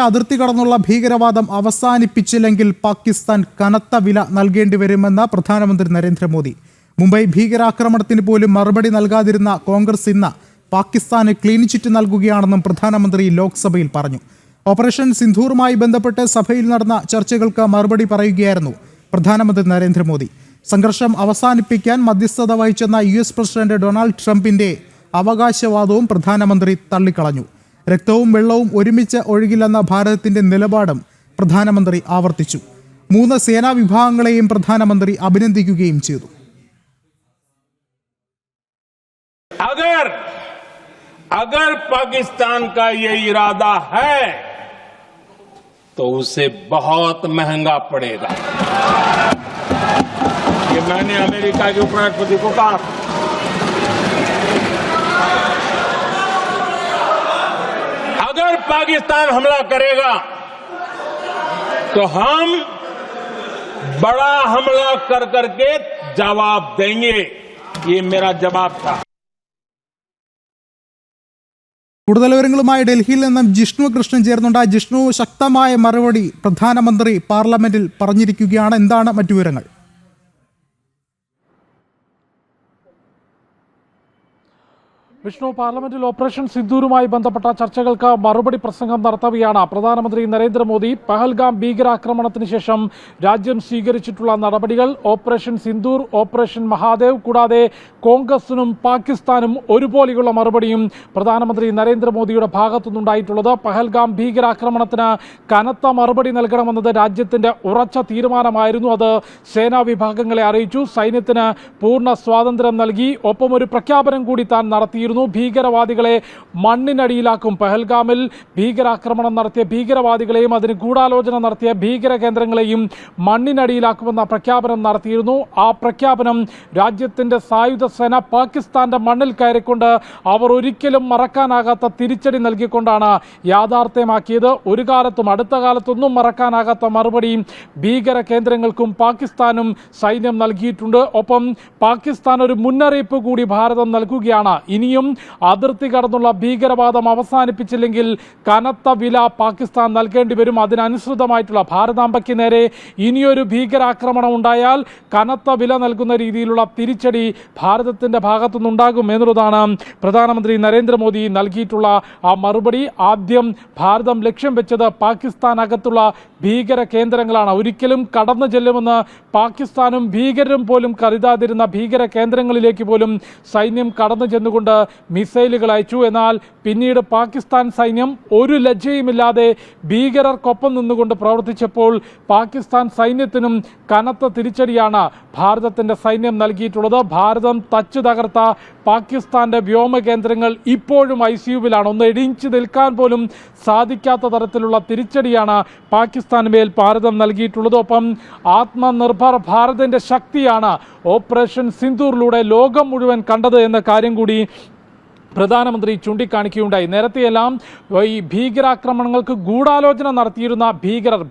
അതിർത്തി കടന്നുള്ള ഭീകരവാദം അവസാനിപ്പിച്ചില്ലെങ്കിൽ പാകിസ്ഥാൻ കനത്ത വില നൽകേണ്ടി വരുമെന്ന് പ്രധാനമന്ത്രി നരേന്ദ്രമോദി. മുംബൈ ഭീകരാക്രമണത്തിന് പോലും മറുപടി നൽകാതിരുന്ന കോൺഗ്രസ് ഇന്ന് പാകിസ്ഥാന് ക്ലീൻ ചിറ്റ് നൽകുകയാണെന്നും പ്രധാനമന്ത്രി ലോക്സഭയിൽ പറഞ്ഞു. ഓപ്പറേഷൻ സിന്ധൂറുമായി ബന്ധപ്പെട്ട് സഭയിൽ നടന്ന ചർച്ചകൾക്ക് മറുപടി പറയുകയായിരുന്നു പ്രധാനമന്ത്രി നരേന്ദ്രമോദി. സംഘർഷം അവസാനിപ്പിക്കാൻ മധ്യസ്ഥത വഹിച്ചെന്ന US പ്രസിഡന്റ് ഡൊണാൾഡ് ട്രംപിന്റെ അവകാശവാദവും പ്രധാനമന്ത്രി തള്ളിക്കളഞ്ഞു. രക്തവും വെള്ളവും ഒരുമിച്ച് ഒഴുകില്ലെന്ന ഭാരതത്തിന്റെ നിലപാടും പ്രധാനമന്ത്രി ആവർത്തിച്ചു. 3 സേനാ വിഭാഗങ്ങളെയും പ്രധാനമന്ത്രി അഭിനന്ദിക്കുകയും ചെയ്തു. अगर पाकिस्तान का ये इरादा है तो उसे बहुत महंगा पड़ेगा। ये मैंने अमेरिका के उपराष्ट्रपति को कहा। अगर पाकिस्तान हमला करेगा तो हम बड़ा हमला कर करके जवाब देंगे। ये मेरा जवाब था. കൂടുതൽ വിവരങ്ങളുമായി ഡൽഹിയിൽ നിന്നും ജിഷ്ണു കൃഷ്ണൻ ചേർന്നുണ്ട്. ജിഷ്ണു, ശക്തമായ മറുപടി പ്രധാനമന്ത്രി പാർലമെന്റിൽ പറഞ്ഞിരിക്കുകയാണ്. എന്താണ് മറ്റു വിവരങ്ങൾ? വിഷ്ണു, പാർലമെന്റിൽ ഓപ്പറേഷൻ സിന്ദൂറുമായി ബന്ധപ്പെട്ട ചർച്ചകൾക്ക് മറുപടി പ്രസംഗം നടത്തവെയാണ് പ്രധാനമന്ത്രി നരേന്ദ്രമോദി പഹൽഗാം ഭീകരാക്രമണത്തിന് ശേഷം രാജ്യം സ്വീകരിച്ചിട്ടുള്ള നടപടികൾ, ഓപ്പറേഷൻ സിന്ദൂർ, ഓപ്പറേഷൻ മഹാദേവ്, കൂടാതെ കോൺഗ്രസിനും പാകിസ്ഥാനും ഒരുപോലെയുള്ള മറുപടിയും പ്രധാനമന്ത്രി നരേന്ദ്രമോദിയുടെ ഭാഗത്തുനിന്നുണ്ടായിട്ടുള്ളത്. പഹൽഗാം ഭീകരാക്രമണത്തിന് കനത്ത മറുപടി നൽകണമെന്നത് രാജ്യത്തിന്റെ ഉറച്ച തീരുമാനമായിരുന്നു. അത് സേനാ വിഭാഗങ്ങളെ അറിയിച്ചു. സൈന്യത്തിന് പൂർണ്ണ സ്വാതന്ത്ര്യം നൽകി. ഒപ്പം ഒരു പ്രഖ്യാപനം കൂടി താൻ നടത്തിയിരുന്നു. ഭീകരവാദികളെ മണ്ണിനടിയിലാക്കും. പഹൽഗാമിൽ ഭീകരാക്രമണം നടത്തിയ ഭീകരവാദികളെയും അതിന് ഗൂഢാലോചന നടത്തിയ ഭീകര കേന്ദ്രങ്ങളെയും മണ്ണിനടിയിലാക്കുമെന്ന പ്രഖ്യാപനം നടത്തിയിരുന്നു. ആ പ്രഖ്യാപനം രാജ്യത്തിന്റെ സായുധ സേന പാകിസ്ഥാന്റെ മണ്ണിൽ കയറിക്കൊണ്ട് അവർ ഒരിക്കലും മറക്കാനാകാത്ത തിരിച്ചടി നൽകിക്കൊണ്ടാണ് യാഥാർത്ഥ്യമാക്കിയത്. ഒരു കാലത്തും അടുത്ത കാലത്തൊന്നും മറക്കാനാകാത്ത മറുപടി ഭീകര കേന്ദ്രങ്ങൾക്കും പാകിസ്ഥാനും സൈന്യം നൽകിയിട്ടുണ്ട്. ഒപ്പം പാകിസ്ഥാൻ ഒരു മുന്നറിയിപ്പ് കൂടി ഭാരതം നൽകുകയാണ്. ഇനിയും അതിർത്തി കടന്നുള്ള ഭീകരവാദം അവസാനിപ്പിച്ചില്ലെങ്കിൽ കനത്ത വില പാകിസ്ഥാൻ നൽകേണ്ടി വരും. അതിനനുസൃതമായിട്ടുള്ള ഭാരതാംബയ്ക്ക് നേരെ ഇനിയൊരു ഭീകരാക്രമണം ഉണ്ടായാൽ കനത്ത വില നൽകുന്ന രീതിയിലുള്ള തിരിച്ചടി ഭാരതത്തിന്റെ ഭാഗത്തുനിന്നുണ്ടാകും എന്നുള്ളതാണ് പ്രധാനമന്ത്രി നരേന്ദ്രമോദി നൽകിയിട്ടുള്ള ആ മറുപടി. ആദ്യം ഭാരതം ലക്ഷ്യം വെച്ചത് പാകിസ്ഥാനകത്തുള്ള ഭീകര കേന്ദ്രങ്ങളാണ്. ഒരിക്കലും കടന്നു ചെല്ലുമെന്ന് പാകിസ്ഥാനും ഭീകരരും പോലും കരുതാതിരുന്ന ഭീകര കേന്ദ്രങ്ങളിലേക്ക് പോലും സൈന്യം കടന്നു ചെന്നുകൊണ്ട് മിസൈലുകൾ അയച്ചു. എന്നാൽ പിന്നീട് പാകിസ്ഥാൻ സൈന്യം ഒരു ലജ്ജയുമില്ലാതെ ഭീകരർക്കൊപ്പം നിന്നുകൊണ്ട് പ്രവർത്തിച്ചപ്പോൾ പാകിസ്ഥാൻ സൈന്യത്തിനും കനത്ത തിരിച്ചടിയാണ് ഭാരതത്തിന്റെ സൈന്യം നൽകിയിട്ടുള്ളത്. ഭാരതം തച്ചു തകർത്ത പാകിസ്ഥാന്റെ വ്യോമ കേന്ദ്രങ്ങൾ ഇപ്പോഴും ICUവിലാണ്. ഒന്ന് ഇടിച്ചു നിൽക്കാൻ പോലും സാധിക്കാത്ത തരത്തിലുള്ള തിരിച്ചടിയാണ് പാകിസ്ഥാന് മേൽ ഭാരതം നൽകിയിട്ടുള്ളത്. ഒപ്പം ആത്മനിർഭർ ഭാരതിന്റെ ശക്തിയാണ് ഓപ്പറേഷൻ സിന്ദൂറിലൂടെ ലോകം മുഴുവൻ കണ്ടത് എന്ന കാര്യം കൂടി പ്രധാനമന്ത്രി ചൂണ്ടിക്കാണിക്കുകയുണ്ടായി. നേരത്തെയെല്ലാം ഈ ഭീകരാക്രമണങ്ങൾക്ക് ഗൂഢാലോചന നടത്തിയിരുന്ന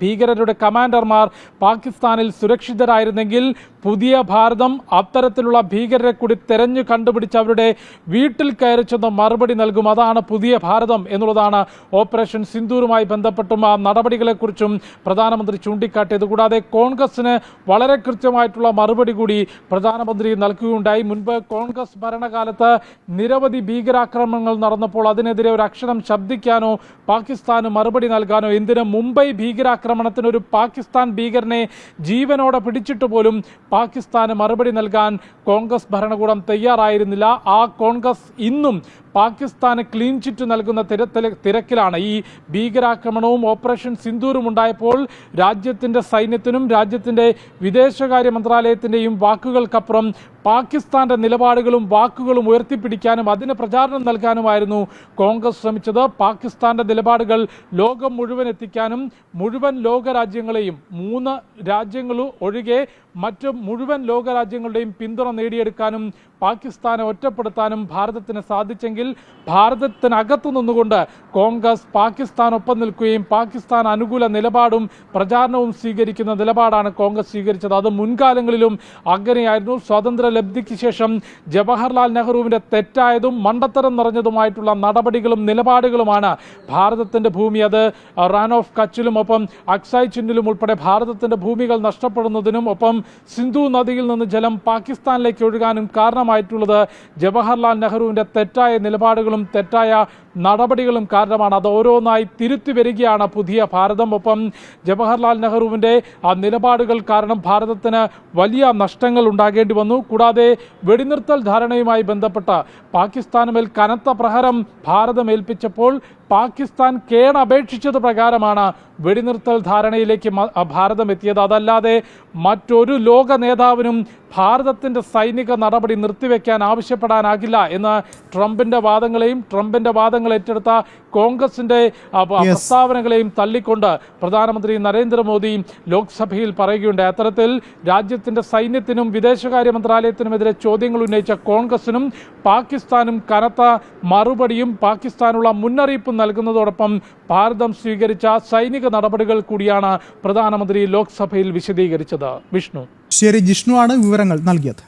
ഭീകരരുടെ കമാൻഡർമാർ പാകിസ്ഥാനിൽ സുരക്ഷിതരായിരുന്നെങ്കിൽ പുതിയ ഭാരതം അത്തരത്തിലുള്ള ഭീകരരെ കൂടി തെരഞ്ഞു കണ്ടുപിടിച്ച് അവരുടെ വീട്ടിൽ കയറി ചെന്ന് മറുപടി നൽകും. അതാണ് പുതിയ ഭാരതം എന്നുള്ളതാണ് ഓപ്പറേഷൻ സിന്ദൂറുമായി ബന്ധപ്പെട്ടും ആ നടപടികളെക്കുറിച്ചും പ്രധാനമന്ത്രി ചൂണ്ടിക്കാട്ടിയത്. കൂടാതെ കോൺഗ്രസിന് വളരെ കൃത്യമായിട്ടുള്ള മറുപടി കൂടി പ്രധാനമന്ത്രി നൽകുകയുണ്ടായി. മുൻപ് കോൺഗ്രസ് ഭരണകാലത്ത് നിരവധി ഭീകരാക്രമണങ്ങൾ നടന്നപ്പോൾ അതിനെതിരെ ഒരു അക്ഷരം ശബ്ദിക്കാനോ പാകിസ്ഥാന് മറുപടി നൽകാനോ, എന്തിന് മുംബൈ ഭീകരാക്രമണത്തിന് ഒരു പാകിസ്ഥാൻ ഭീകരനെ ജീവനോടെ പിടിച്ചിട്ട് പോലും പാകിസ്ഥാന് മറുപടി നൽകാൻ കോൺഗ്രസ് ഭരണകൂടം തയ്യാറായിരുന്നില്ല. ആ കോൺഗ്രസ് ഇന്നും പാകിസ്ഥാന് ക്ലീൻ ചിറ്റ് നൽകുന്ന തിരക്കിലാണ്. ഈ ഭീകരാക്രമണവും ഓപ്പറേഷൻ സിന്ദൂറും ഉണ്ടായപ്പോൾ രാജ്യത്തിന്റെ സൈന്യത്തിനും രാജ്യത്തിന്റെ വിദേശകാര്യ മന്ത്രാലയത്തിന്റെയും വാക്കുകൾക്കപ്പുറം പാകിസ്ഥാന്റെ നിലപാടുകളും വാക്കുകളും ഉയർത്തിപ്പിടിക്കാനും അതിന് പ്രചാരണം നൽകാനുമായിരുന്നു കോൺഗ്രസ് ശ്രമിച്ചത്. പാകിസ്ഥാന്റെ നിലപാടുകൾ ലോകം മുഴുവൻ എത്തിക്കാനും മുഴുവൻ ലോകരാജ്യങ്ങളെയും 3 രാജ്യങ്ങൾ ഒഴികെ മറ്റ് മുഴുവൻ ലോകരാജ്യങ്ങളുടെയും പിന്തുണ നേടിയെടുക്കാനും പാകിസ്ഥാനെ ഒറ്റപ്പെടുത്താനും ഭാരതത്തിന് സാധിച്ചെങ്കിൽ ഭാരതത്തിനകത്തു നിന്നുകൊണ്ട് കോൺഗ്രസ് പാകിസ്ഥാനൊപ്പം നിൽക്കുകയും പാകിസ്ഥാൻ അനുകൂല നിലപാടും പ്രചാരണവും സ്വീകരിക്കുന്ന നിലപാടാണ് കോൺഗ്രസ് സ്വീകരിച്ചത്. അത് മുൻകാലങ്ങളിലും അങ്ങനെയായിരുന്നു. സ്വാതന്ത്ര്യ ലബ്ധിക്ക് ശേഷം ജവഹർലാൽ നെഹ്റുവിൻ്റെ തെറ്റായതും മണ്ടത്തരം നിറഞ്ഞതുമായിട്ടുള്ള നടപടികളും നിലപാടുകളുമാണ് ഭാരതത്തിൻ്റെ ഭൂമി, അത് റാൻ ഓഫ് കച്ചിലും ഒപ്പം അക്സായ് ചിന്നിലും ഉൾപ്പെടെ ഭാരതത്തിൻ്റെ ഭൂമികൾ നഷ്ടപ്പെടുന്നതിനും ഒപ്പം സിന്ധു നദിയിൽ നിന്ന് ജലം പാകിസ്ഥാനിലേക്ക് ഒഴുകാനും കാരണമായിട്ടുള്ളത് ജവഹർലാൽ നെഹ്റുവിൻ്റെ തെറ്റായ നിലപാടുകളും തെറ്റായ നടപടികളും കാരണമാണ്. അത് ഓരോന്നായി തിരുത്തി വരികയാണ് പുതിയ ഭാരതം. ഒപ്പം ജവഹർലാൽ നെഹ്റുവിൻ്റെ ആ നിലപാടുകൾ കാരണം ഭാരതത്തിന് വലിയ നഷ്ടങ്ങൾ ഉണ്ടാകേണ്ടി വന്നു. കൂടാതെ വെടിനിർത്തൽ ധാരണയുമായി ബന്ധപ്പെട്ട് പാകിസ്ഥാന് മേൽ കനത്ത പ്രഹരം ഭാരതം ഏൽപ്പിച്ചപ്പോൾ പാകിസ്ഥാൻ കേണപേക്ഷിച്ചത് പ്രകാരമാണ് വെടിനിർത്തൽ ധാരണയിലേക്ക് ഭാരതം എത്തിയത്. അതല്ലാതെ മറ്റൊരു ലോക നേതാവിനും ഭാരതത്തിൻ്റെ സൈനിക നടപടി നിർത്തിവെക്കാൻ ആവശ്യപ്പെടാനാകില്ല എന്ന് ട്രംപിൻ്റെ വാദങ്ങൾ ഏറ്റെടുത്ത കോൺഗ്രസിൻ്റെ പ്രസ്താവനകളെയും തള്ളിക്കൊണ്ട് പ്രധാനമന്ത്രി നരേന്ദ്രമോദി ലോക്സഭയിൽ പറയുകയുണ്ടായി. അത്തരത്തിൽ രാജ്യത്തിൻ്റെ സൈന്യത്തിനും വിദേശകാര്യ മന്ത്രാലയത്തിനുമെതിരെ ചോദ്യങ്ങൾ ഉന്നയിച്ച കോൺഗ്രസിനും പാകിസ്ഥാനും കനത്ത മറുപടിയും പാകിസ്ഥാനുള്ള മുന്നറിയിപ്പും നൽകുന്നതോടൊപ്പം ഭാരതം സ്വീകരിച്ച സൈനിക നടപടികൾ കൂടിയാണ് പ്രധാനമന്ത്രി ലോക്സഭയിൽ വിശദീകരിച്ചത്. വിഷ്ണു. ശരി, ജിഷ്ണു ആണ് വിവരങ്ങൾ നൽകിയത്.